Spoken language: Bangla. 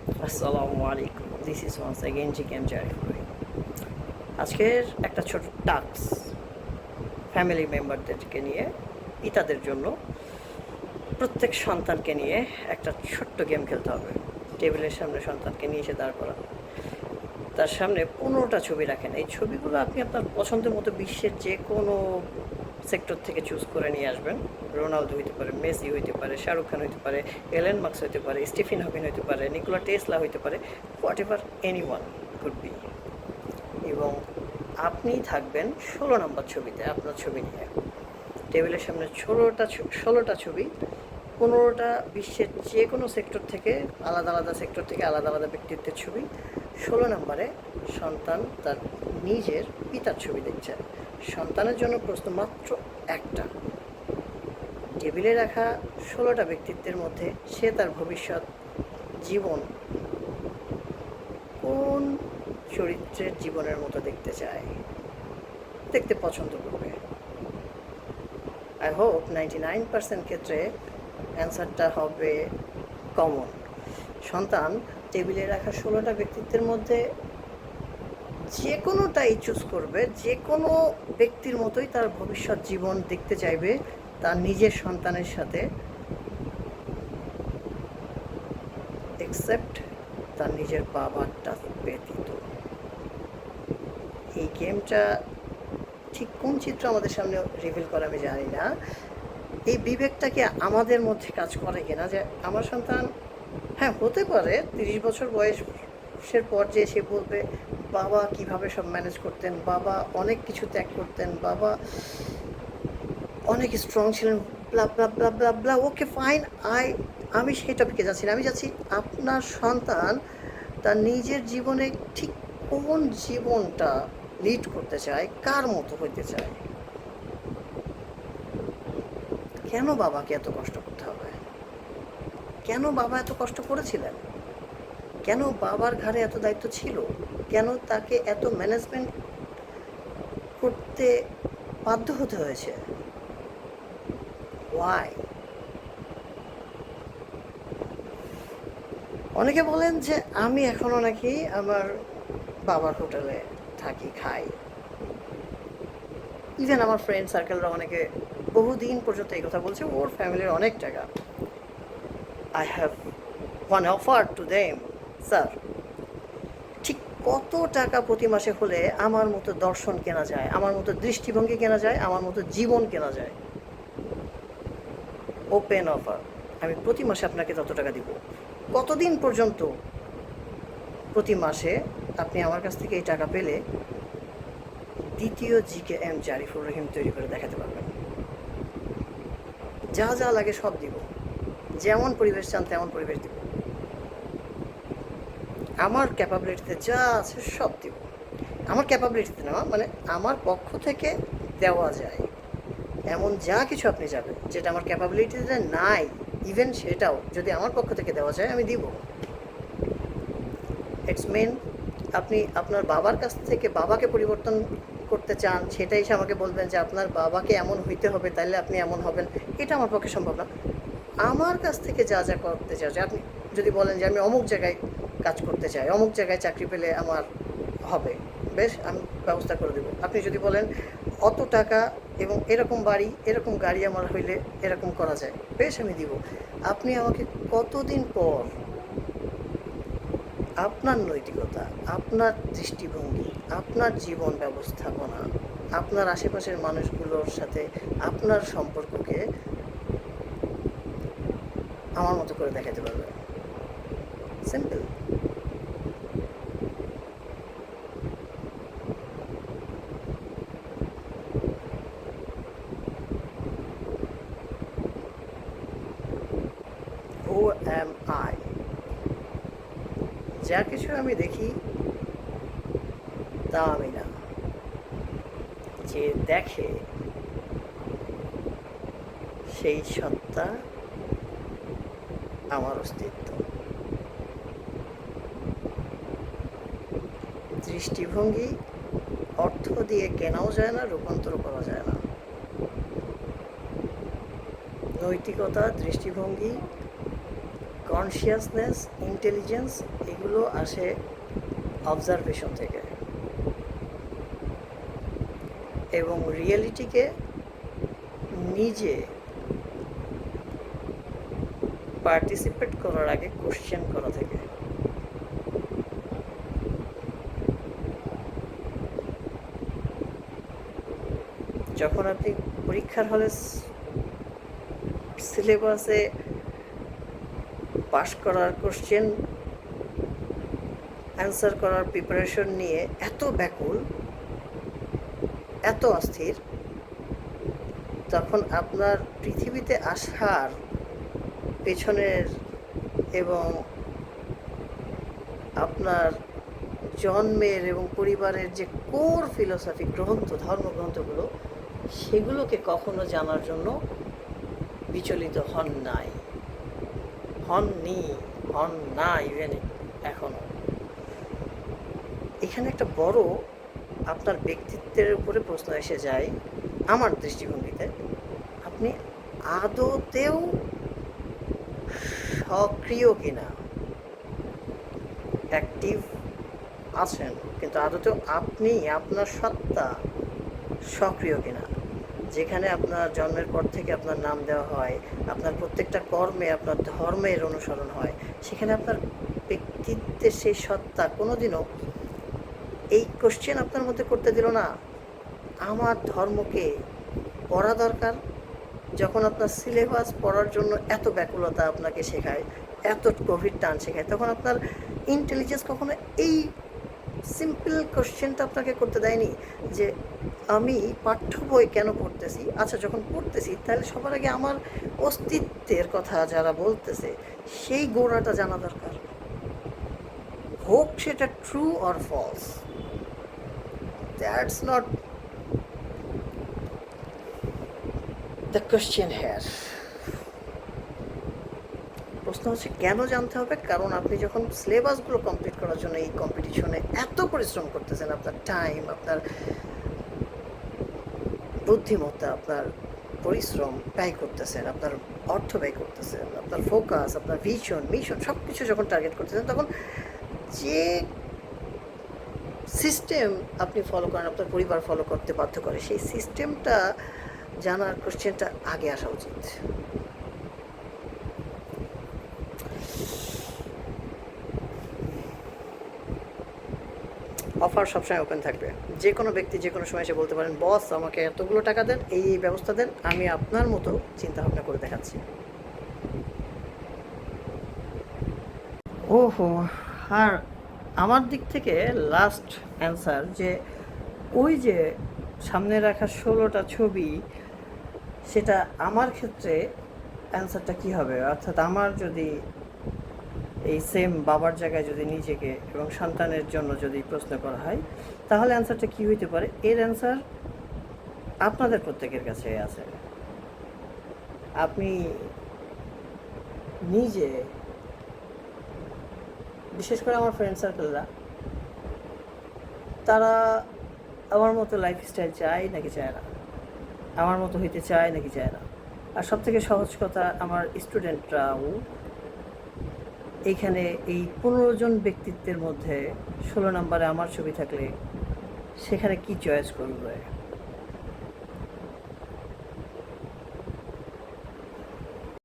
আসসালামু আলাইকুম, দিস ইজ ওয়ান্স অ্যাগেন জিকেম জারিফুল। আজকের একটা ছোট টাস্ক, ফ্যামিলি মেম্বারদেরকে নিয়ে, পিতাদের জন্য, প্রত্যেক সন্তানকে নিয়ে একটা ছোট্ট গেম খেলতে হবে। টেবিলের সামনে সন্তানকে নিয়ে এসে দাঁড় করান, তার সামনে 15টা ছবি রাখেন। এই ছবিগুলো আপনি আপনার পছন্দের মতো বিশ্বের যে কোনো সেক্টর থেকে চুজ করে নিয়ে আসবেন। রোনালদো হইতে পারে, মেসি হইতে পারে, শাহরুখ খান হইতে পারে, এলেন মার্কস হইতে পারে, স্টিফেন হকিং হইতে পারে, নিকোলা টেসলা হইতে পারে, what ever any one could be. এবং আপনি থাকবেন 16 নম্বর ছবিতে আপনার ছবি নিয়ে। টেবিলের সামনে 16টা ছবি, 15টা বিশ্বের যে কোনো সেক্টর থেকে, আলাদা আলাদা সেক্টর থেকে আলাদা আলাদা ব্যক্তিত্বের ছবি। 16 নম্বরে সন্তান তার নিজের পিতার ছবি দেখছে। সন্তানের জন্য প্রশ্ন মাত্র একটা, টেবিলে রাখা 16টা ব্যক্তিত্বের মধ্যে সে তার ভবিষ্যৎ জীবন কোন চরিত্রের জীবনের মতো দেখতে চায়, দেখতে পছন্দ করবে। আই হোপ 99% ক্ষেত্রে অ্যান্সারটা হবে কমন। সন্তান টেবিলে রাখা 16টা ব্যক্তিত্বের মধ্যে যে কোনোটাই চুজ করবে, যে কোনো ব্যক্তির মতোই তার ভবিষ্যৎ জীবন দেখতে চাইবে তার নিজের সন্তানের সাথে, এক্সেপ্ট তার নিজের বাবারটা ব্যতীত। এই গেমটা ঠিক কোন চিত্র আমাদের সামনে রিভিল করে আমি জানি না। এই বিবেকটাকে আমাদের মধ্যে কাজ করে কিনা যে আমার সন্তান, হ্যাঁ হতে পারে 30 বছর বয়সের পর যে সে বলবে বাবা কিভাবে সব ম্যানেজ করতেন, বাবা অনেক কিছু ত্যাগ করতেন, বাবা অনেক স্ট্রং ছিলেন, ব্লা ব্লা ব্লা ব্লা ব্লা। ওকে ফাইন, আমি সেই টপিকে যাচ্ছি না। আমি যাচ্ছি আপনার সন্তান তার নিজের জীবনে ঠিক কোন জীবনটা লিড করতে চায়, কার মতো হইতে চায়। কেন বাবাকে এত কষ্ট করতে হবে? কেন বাবা এত কষ্ট করেছিলেন? কেন বাবার ঘাড়ে এত দায়িত্ব ছিল? কেন তাকে এত ম্যানেজমেন্ট করতে বাধ্য হতে হয়েছে? ওয়াই? অনেকে বলেন যে আমি এখনও নাকি আমার বাবার হোটেলে থাকি, খাই। ইভেন আমার ফ্রেন্ড সার্কেলরা অনেকে বহুদিন পর্যন্ত এই কথা বলছে, ওর ফ্যামিলির অনেক টাকা। I have one offer to them, sir, ঠিক কত টাকা প্রতি মাসে হলে আমার মতো দর্শন কেনা যায়, আমার মতো দৃষ্টিভঙ্গি কেনা যায়, আমার মতো জীবন কেনা যায়? ওপেন অফার, আমি প্রতি মাসে আপনাকে তত টাকা দিব। কতদিন পর্যন্ত প্রতি মাসে আপনি আমার কাছ থেকে এই টাকা পেলে দ্বিতীয় জিকেএম জারিফুর রহিম তৈরি করে দেখাতে পারবেন? যা যা লাগে সব দিব, যেমন পরিবেশ চান তেমন পরিবেশ দিব, আমার ক্যাপাবিলিটিতে যা আছে সব দিব। আমার ক্যাপাবিলিটিতে না, মানে আমার পক্ষ থেকে দেওয়া যায় এমন যা কিছু আপনি যাবেন, যেটা আমার ক্যাপাবিলিটিতে নাই, ইভেন সেটাও যদি আমার পক্ষ থেকে দেওয়া যায় আমি দিব। ইটস মেন আপনি আপনার বাবার কাছ থেকে বাবাকে পরিবর্তন করতে চান, সেটাই এসে আমাকে বলবেন যে আপনার বাবাকে এমন হইতে হবে তাহলে আপনি এমন হবেন, এটা আমার পক্ষে সম্ভব না। আমার কাছ থেকে যা যা করতে চাই, আপনি যদি বলেন যে আমি অমুক জায়গায় কাজ করতে চাই, অমুক জায়গায় চাকরি পেলে আমার হবে, বেশ আমি ব্যবস্থা করে দেবো। আপনি যদি বলেন অত টাকা এবং এরকম বাড়ি এরকম গাড়ি আমার হইলে এরকম করা যায়, বেশ আমি দিব। আপনি আমাকে কতদিন পর আপনার নৈতিকতা, আপনার দৃষ্টিভঙ্গি, আপনার জীবন ব্যবস্থাপনা, আপনার আশেপাশের মানুষগুলোর সাথে আপনার সম্পর্ককে আমার মতো করে দেখাতে পারবে? সিম্পল। Who am I? যা কিছু আমি দেখি তা আমি না, যে দেখে সেই সত্তা আমার অস্তিত্ব। দৃষ্টিভঙ্গি অর্থ দিয়ে কেনাও যায় না, রূপান্তর করা যায় না। নৈতিকতা, দৃষ্টিভঙ্গি কনসিয়াসনেস, ইন্টেলিজেন্স এগুলো আসে অবজারভেশন থেকে, এবং রিয়েলিটিকে নিজে পার্টিসিপেট করার আগে কোশ্চেন করা থেকে। যখন আপনি পরীক্ষার হলে সিলেবাসে পাশ করার কোশ্চেন অ্যান্সার করার প্রিপারেশন নিয়ে এত ব্যাকুল, এত অস্থির, তখন আপনার পৃথিবীতে আসার পেছনের এবং আপনার জন্মের এবং পরিবারের যে কোর ফিলোসফি গ্রন্থ, ধর্মগ্রন্থগুলো, সেগুলোকে কখনো জানার জন্য বিচলিত হন না ইভেন এখনো। এখানে একটা বড় আপনার ব্যক্তিত্বের উপরে প্রশ্ন এসে যায় আমার দৃষ্টিভঙ্গিতে। আপনি আদতেও সক্রিয় কিনা, অ্যাক্টিভ আছেন, কিন্তু আদতেও আপনি আপনার সত্তা সক্রিয় কিনা। যেখানে আপনার জন্মের পর থেকে আপনার নাম দেওয়া হয়, আপনার প্রত্যেকটা কর্মে আপনার ধর্মের অনুসরণ হয়, সেখানে আপনার ব্যক্তিত্বের সেই সত্তা কোনোদিনও এই কোশ্চেন আপনার মধ্যে করতে দিল না, আমার ধর্মকে পড়া দরকার। যখন আপনার সিলেবাস পড়ার জন্য এত ব্যাকুলতা আপনাকে শেখায়, এত গভীর টান শেখায়, তখন আপনার ইন্টেলিজেন্স কখনো এই সিম্পল কোশ্চেনটা আপনাকে করতে দেয়নি যে আমি পাঠ্য বই কেন পড়তেছি। আচ্ছা, যখন পড়তেছি তাহলে সবার আগে আমার অস্তিত্বের কথা যারা বলতেছে সেই গোড়াটা জানা দরকার, হোক সেটা true or false. That's not the question here. প্রশ্ন হচ্ছে কেন জানতে হবে? কারণ আপনি যখন সিলেবাসগুলো কমপ্লিট করার জন্য এই কম্পিটিশনে এত পরিশ্রম করতেছেন, আপনার টাইম, আপনার বুদ্ধিমত্তা, আপনার পরিশ্রম ব্যয় করতেছেন, আপনার অর্থ ব্যয় করতেছেন, আপনার ফোকাস, আপনার ভিশন, মিশন সব কিছু যখন টার্গেট করতেছেন, তখন যে সিস্টেম আপনি ফলো করেন, আপনার পরিবার ফলো করতে বাধ্য করে, সেই সিস্টেমটা জানার কোশ্চেনটা আগে আসা উচিত। অফার সবসময় ওপেন থাকবে। যে কোনো ব্যক্তি যে কোনো সময় এসে বলতে পারেন, বস আমাকে এতগুলো টাকা দেন, এই ব্যবস্থা দেন, আমি আপনার মতো চিন্তা ভাবনা করে দেখাচ্ছি। ওহো, আর আমার দিক থেকে লাস্ট অ্যান্সার যে ওই যে সামনে রাখা 16টা ছবি, সেটা আমার ক্ষেত্রে অ্যান্সারটা কী হবে? অর্থাৎ আমার যদি এই সেম বাবার জায়গায় যদি নিজেকে এবং সন্তানের জন্য যদি প্রশ্ন করা হয়, তাহলে অ্যান্সারটা কী হইতে পারে? এর অ্যান্সার আপনাদের প্রত্যেকের কাছে আছে। আপনি নিজে, বিশেষ করে আমার ফ্রেন্ড সার্কেলরা, তারা আমার মতো লাইফস্টাইল চায় নাকি চায় না, আমার মতো হইতে চায় নাকি চায় না। আর সবথেকে সহজ কথা, আমার স্টুডেন্টরাও এইখানে এই 15 জন ব্যক্তিত্বের মধ্যে 16 নম্বরে আমার ছবি থাকলে সেখানে কি চয়েস করবে?